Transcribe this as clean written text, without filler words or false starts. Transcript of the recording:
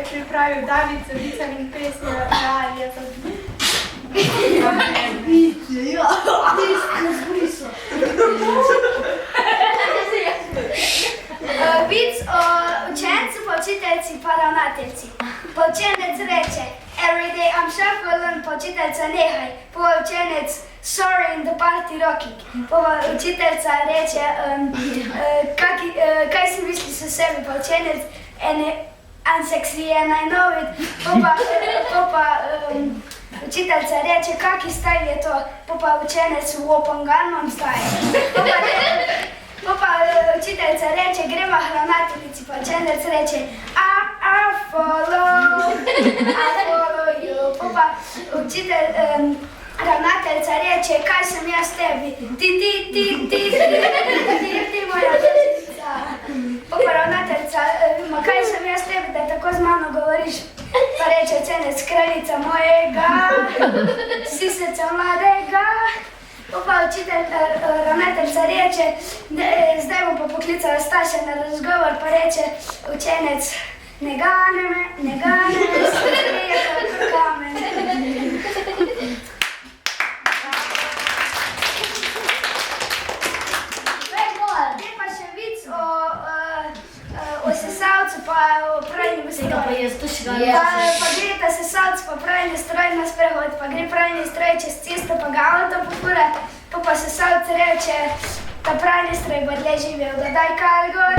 pripravil David z vicami in pesmijo Realija za Vic o učencu, pa učiteljci, pa ravnateljci. Pa učenec reče, every day I'm shuffling, pa učiteljca nehaj. Pa učenec, sorry in the party rocking. Pa učiteljca reče, kaj si misliš o sebi, pa učenec, I'm sexy and I know it. Pa učiteljca reče, kaki style je to, pa učenec, Open Gangnam Style. Pa učiteljca reče, gremo ravnateljici, pa učenec reče, I follow you. Pa ravnateljica reče, kaj sem jaz tebi, ti moja učiteljica. Pa ravnateljica, kaj sem jaz tebi, da tako z mano govoriš? Pa reče učenec, kraljica mojega, si srca mladega. Pa ravnateljica reče, zdaj bom pa poklicala Staša na razgovor, pa reče učenec, ne gane me, se skrije kot kamen. Zdaj pa še vic o sesalcu pa o pralni stroj. Pa gre ta sesalc pa pralni stroj na sprehod, pa gre pralni stroj čez cesto, pa ga avto pofura, pa sesalc reče, ta pralni stroj bo dlje živel, da daj kaj gor.